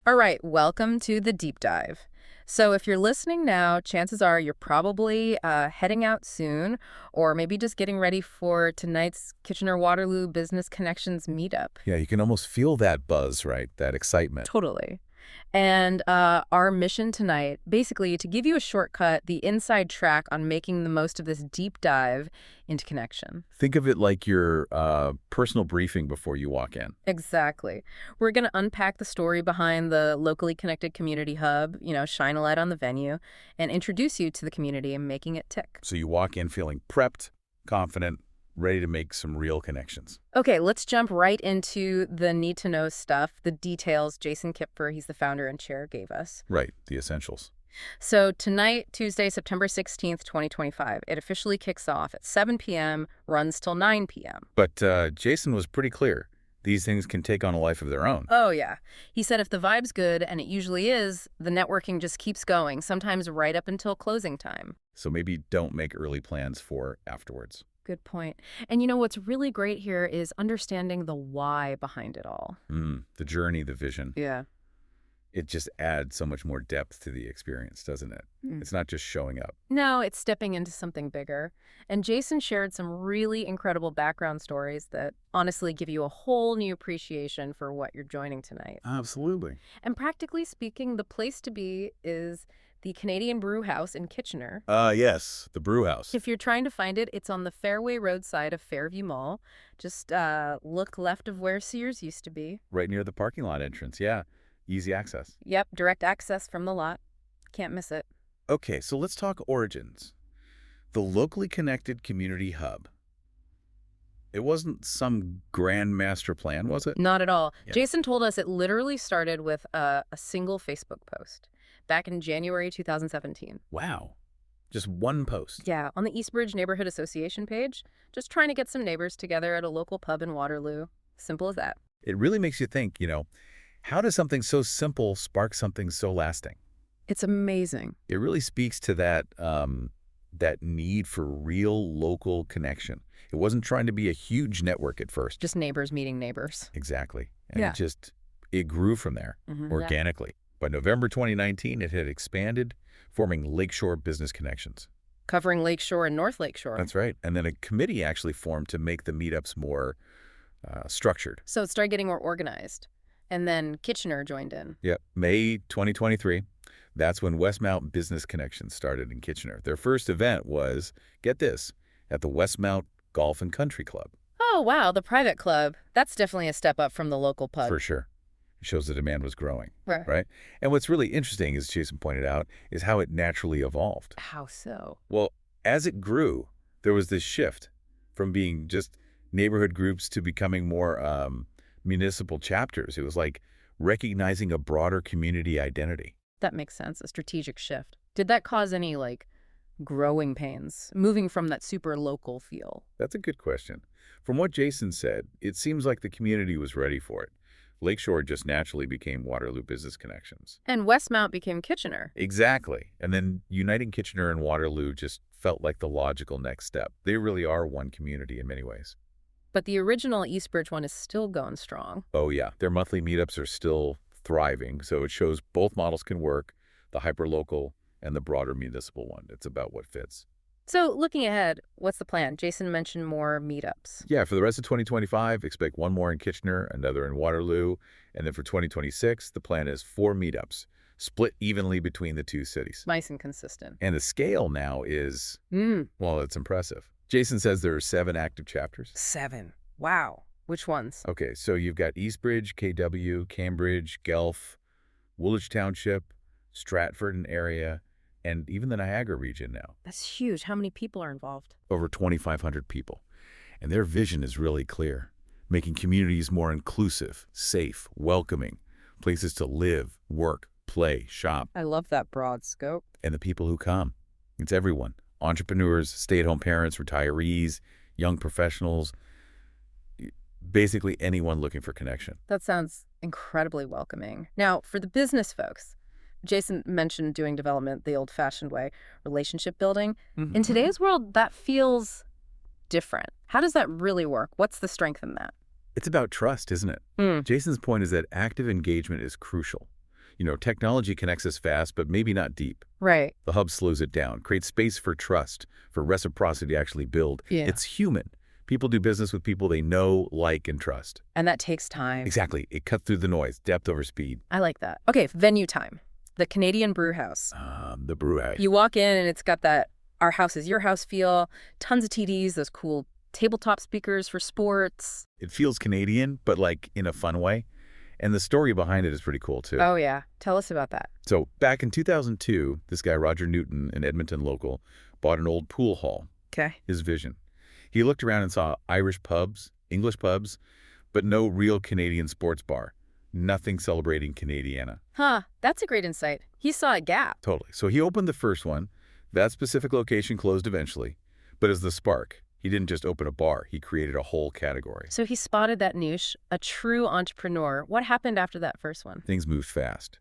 All right, welcome to the deep dive. So, if you're listening now, chances are you're probably heading out soon, or maybe just getting ready for tonight's Kitchener-Waterloo Business Connections meetup. Yeah, you can almost feel that buzz, right? That excitement. Totally. And our mission tonight, basically to give you a shortcut, the inside track on making the most of this deep dive into connection. Think of it like your personal briefing before you walk in. Exactly. We're going to unpack the story behind the locally connected community hub, shine a light on the venue, and introduce you to the community and making it tick. So you walk in feeling prepped, confident, ready to make some real connections. Okay, let's jump right into the need-to-know stuff, the details Jason Kipfer, he's the founder and chair, gave us. Right, the essentials. So tonight, Tuesday, September 16th, 2025, it officially kicks off at 7 p.m., runs till 9 p.m. But Jason was pretty clear. These things can take on a life of their own. Oh, yeah. He said if the vibe's good, and it usually is, the networking just keeps going, sometimes right up until closing time. So maybe don't make early plans for afterwards. Good point. And what's really great here is understanding the why behind it all. The journey, the vision. Yeah. It just adds so much more depth to the experience, doesn't it? It's not just showing up. No, it's stepping into something bigger. And Jason shared some really incredible background stories that honestly give you a whole new appreciation for what you're joining tonight. Absolutely. And practically speaking, the place to be is the Canadian Brew House in Kitchener. Yes, the brew house. If you're trying to find it, it's on the Fairway Road side of Fairview Mall. Just look left of where Sears used to be. Right near the parking lot entrance, yeah. Easy access. Yep, direct access from the lot. Can't miss it. Okay, so let's talk origins. The locally connected community hub. It wasn't some grand master plan, was it? Not at all. Yeah. Jason told us it literally started with a single Facebook post back in January 2017. Wow. Just one post. Yeah, on the Eastbridge Neighborhood Association page, just trying to get some neighbors together at a local pub in Waterloo. Simple as that. It really makes you think, how does something so simple spark something so lasting? It's amazing. It really speaks to that need for real local connection. It wasn't trying to be a huge network at first. Just neighbors meeting neighbors. Exactly. And Yeah. it grew from there Yeah. organically. By November 2019, it had expanded, forming Lakeshore Business Connections. Covering Lakeshore and North Lakeshore. That's right. And then a committee actually formed to make the meetups more structured. So it started getting more organized. And then Kitchener joined in. Yeah, May 2023. That's when Westmount Business Connections started in Kitchener. Their first event was, get this, at the Westmount Golf and Country Club. Oh, wow, the private club. That's definitely a step up from the local pub. For sure. It shows the demand was growing, Right. right? And what's really interesting, as Jason pointed out, is how it naturally evolved. How so? Well, as it grew, there was this shift from being just neighborhood groups to becoming more municipal chapters. It was like recognizing a broader community identity. That makes sense, a strategic shift. Did that cause any, growing pains, moving from that super local feel? That's a good question. From what Jason said, it seems like the community was ready for it. Lakeshore just naturally became Waterloo Business Connections. And Westmount became Kitchener. Exactly. And then uniting Kitchener and Waterloo just felt like the logical next step. They really are one community in many ways. But the original Eastbridge one is still going strong. Oh, yeah. Their monthly meetups are still thriving, so it shows both models can work, the hyperlocal and the broader municipal one. It's about what fits. So looking ahead, what's the plan? Jason mentioned more meetups. Yeah, for the rest of 2025, expect one more in Kitchener, another in Waterloo, and then for 2026, the plan is 4 meetups, split evenly between the two cities. Nice and consistent. And the scale now is, well, it's impressive. Jason says there are 7 active chapters. 7. Wow. Which ones? Okay, so you've got Eastbridge, KW, Cambridge, Guelph, Woolwich Township, Stratford and area, and even the Niagara region now. That's huge. How many people are involved? Over 2,500 people. And their vision is really clear, making communities more inclusive, safe, welcoming, places to live, work, play, shop. I love that broad scope. And the people who come. It's everyone. Entrepreneurs, stay-at-home parents, retirees, young professionals, basically anyone looking for connection. That sounds incredibly welcoming. Now, for the business folks, Jason mentioned doing development the old-fashioned way, relationship building. In today's world, that feels different. How does that really work? What's the strength in that? It's about trust, isn't it? Jason's point is that active engagement is crucial. Technology connects us fast, but maybe not deep. Right. The hub slows it down, creates space for trust, for reciprocity to actually build. Yeah. It's human. People do business with people they know, like, and trust. And that takes time. Exactly. It cuts through the noise, depth over speed. I like that. Okay, venue time. The Canadian Brew House. The brew house. You walk in and it's got that our house is your house feel, tons of TDs, those cool tabletop speakers for sports. It feels Canadian, but like in a fun way. And the story behind it is pretty cool, too. Oh, yeah. Tell us about that. So back in 2002, this guy, Roger Newton, an Edmonton local, bought an old pool hall. Okay. His vision. He looked around and saw Irish pubs, English pubs, but no real Canadian sports bar. Nothing celebrating Canadiana. Huh. That's a great insight. He saw a gap. Totally. So he opened the first one. That specific location closed eventually. But as the spark, he didn't just open a bar. He created a whole category. So he spotted that niche, a true entrepreneur. What happened after that first one? Things moved fast.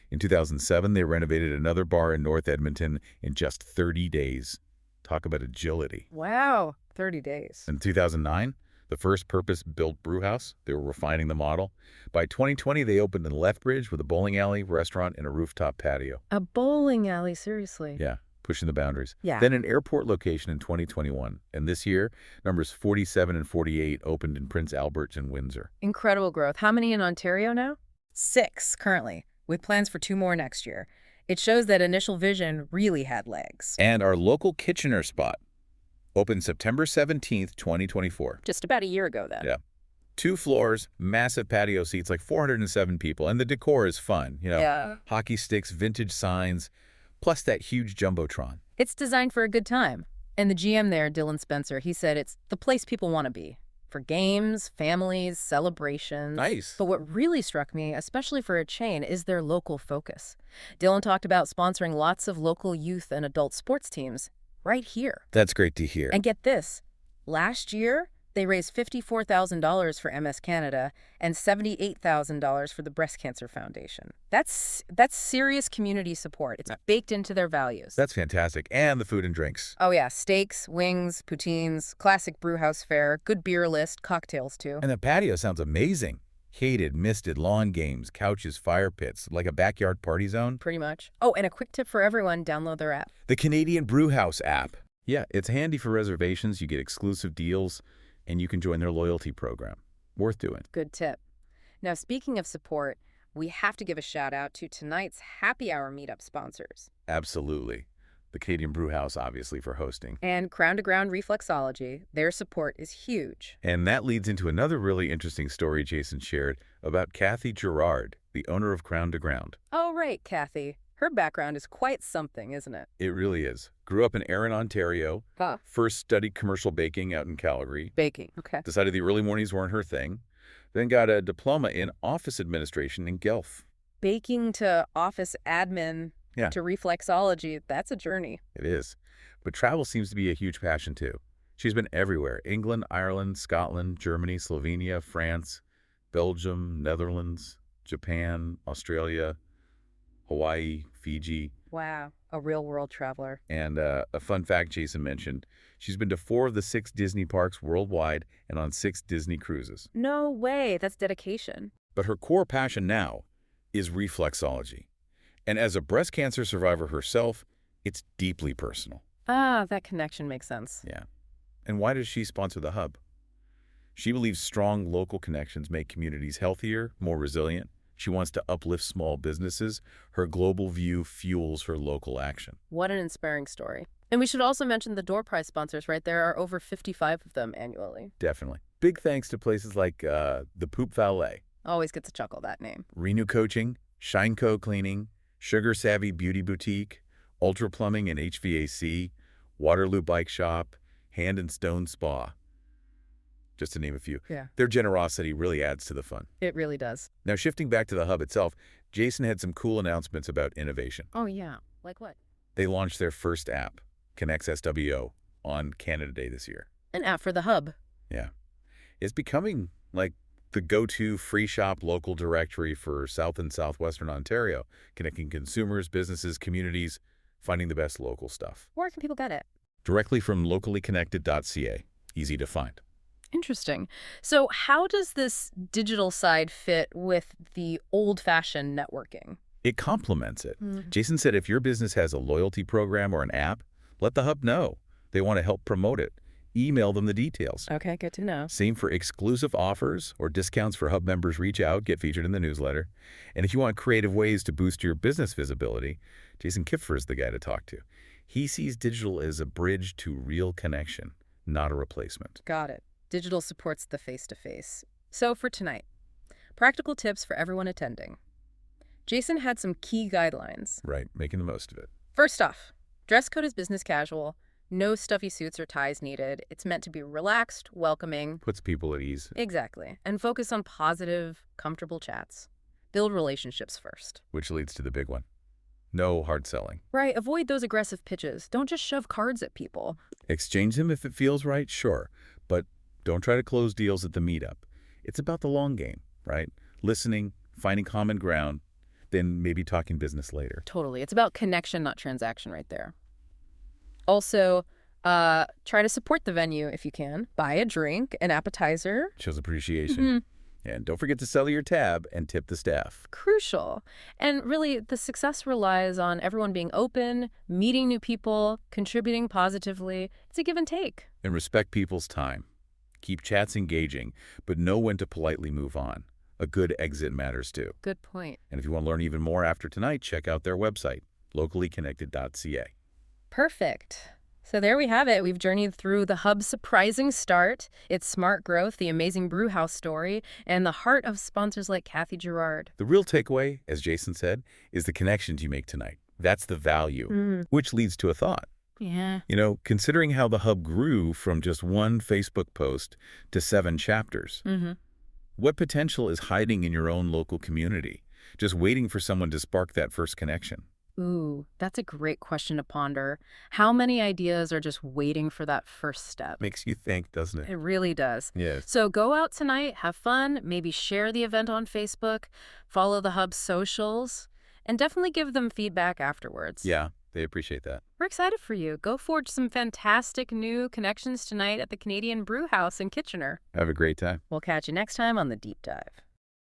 In 2007, they renovated another bar in North Edmonton in just 30 days. Talk about agility. Wow. 30 days. In 2009, the first purpose-built brew house, they were refining the model. By 2020, they opened in Lethbridge with a bowling alley, restaurant, and a rooftop patio. A bowling alley, seriously. Yeah, pushing the boundaries. Yeah. Then an airport location in 2021. And this year, numbers 47 and 48 opened in Prince Albert and Windsor. Incredible growth. How many in Ontario now? 6 currently, with plans for 2 more next year. It shows that initial vision really had legs. And our local Kitchener spot opened September 17th, 2024. Just about a year ago then. Yeah. 2 floors, massive patio seats, like 407 people, and the decor is fun. Yeah. Hockey sticks, vintage signs, plus that huge jumbotron. It's designed for a good time. And the GM there, Dylan Spencer, he said it's the place people want to be. For games, families, celebrations. Nice. But what really struck me, especially for a chain, is their local focus. Dylan talked about sponsoring lots of local youth and adult sports teams right here. That's great to hear. And get this, last year, they raised $54,000 for MS Canada and $78,000 for the Breast Cancer Foundation. That's serious community support. It's baked into their values. That's fantastic. And the food and drinks. Oh, yeah. Steaks, wings, poutines, classic brewhouse fare, good beer list, cocktails, too. And the patio sounds amazing. Heated, misted lawn games, couches, fire pits, like a backyard party zone. Pretty much. Oh, and a quick tip for everyone, download their app. The Canadian Brewhouse app. Yeah, it's handy for reservations. You get exclusive deals, and you can join their loyalty program. Worth doing. Good tip. Now, speaking of support, we have to give a shout out to tonight's happy hour meetup sponsors. Absolutely. The Canadian Brewhouse, obviously, for hosting. And Crown to Ground Reflexology. Their support is huge. And that leads into another really interesting story Jason shared about Kathy Gerard, the owner of Crown to Ground. Oh, right, Kathy. Her background is quite something, isn't it? It really is. Grew up in Erin, Ontario. Huh. First studied commercial baking out in Calgary. Baking, okay. Decided the early mornings weren't her thing. Then got a diploma in office administration in Guelph. Baking to office admin to reflexology, that's a journey. It is. But travel seems to be a huge passion, too. She's been everywhere. England, Ireland, Scotland, Germany, Slovenia, France, Belgium, Netherlands, Japan, Australia, Hawaii, Fiji. Wow, a real world traveler. And a fun fact Jason mentioned, she's been to 4 of the 6 Disney parks worldwide and on 6 Disney cruises. No way, that's dedication. But her core passion now is reflexology. And as a breast cancer survivor herself, it's deeply personal. Ah, that connection makes sense. Yeah. And why does she sponsor the hub? She believes strong local connections make communities healthier, more resilient. She wants to uplift small businesses. Her global view fuels her local action. What an inspiring story. And we should also mention the door prize sponsors, right? There are over 55 of them annually. Definitely. Big thanks to places like the Poop Valet. Always gets a chuckle, that name. Renew Coaching, Shineco Cleaning, Sugar Savvy Beauty Boutique, Ultra Plumbing and HVAC, Waterloo Bike Shop, Hand and Stone Spa. Just to name a few. Yeah. Their generosity really adds to the fun. It really does. Now, shifting back to the hub itself, Jason had some cool announcements about innovation. Oh, yeah. Like what? They launched their first app, Connects SWO, on Canada Day this year. An app for the hub. Yeah. It's becoming like the go-to free shop local directory for South and Southwestern Ontario, connecting consumers, businesses, communities, finding the best local stuff. Where can people get it? Directly from locallyconnected.ca. Easy to find. Interesting. So how does this digital side fit with the old-fashioned networking? It complements it. Jason said if your business has a loyalty program or an app, let the hub know. They want to help promote it. Email them the details. Okay, good to know. Same for exclusive offers or discounts for hub members. Reach out, get featured in the newsletter. And if you want creative ways to boost your business visibility, Jason Kipfer is the guy to talk to. He sees digital as a bridge to real connection, not a replacement. Got it. Digital supports the face-to-face. So for tonight, practical tips for everyone attending. Jason had some key guidelines. Right, making the most of it. First off, dress code is business casual. No stuffy suits or ties needed. It's meant to be relaxed, welcoming. Puts people at ease. Exactly. And focus on positive, comfortable chats. Build relationships first. Which leads to the big one. No hard selling. Right. Avoid those aggressive pitches. Don't just shove cards at people. Exchange them if it feels right, sure. But don't try to close deals at the meetup. It's about the long game, right? Listening, finding common ground, then maybe talking business later. Totally. It's about connection, not transaction right there. Also, try to support the venue if you can. Buy a drink, an appetizer. Shows appreciation. And don't forget to sell your tab and tip the staff. Crucial. And really, the success relies on everyone being open, meeting new people, contributing positively. It's a give and take. And respect people's time. Keep chats engaging, but know when to politely move on. A good exit matters too. Good point. And if you want to learn even more after tonight, check out their website, locallyconnected.ca. Perfect. So there we have it. We've journeyed through the hub's surprising start, its smart growth, the amazing brewhouse story, and the heart of sponsors like Kathy Gerard. The real takeaway, as Jason said, is the connections you make tonight. That's the value, which leads to a thought. Yeah. You know, considering how the hub grew from just one Facebook post to 7 chapters, what potential is hiding in your own local community, just waiting for someone to spark that first connection? Ooh, that's a great question to ponder. How many ideas are just waiting for that first step? Makes you think, doesn't it? It really does. Yes. So go out tonight, have fun, maybe share the event on Facebook, follow the hub's socials, and definitely give them feedback afterwards. Yeah, they appreciate that. We're excited for you. Go forge some fantastic new connections tonight at the Canadian Brew House in Kitchener. Have a great time. We'll catch you next time on The Deep Dive.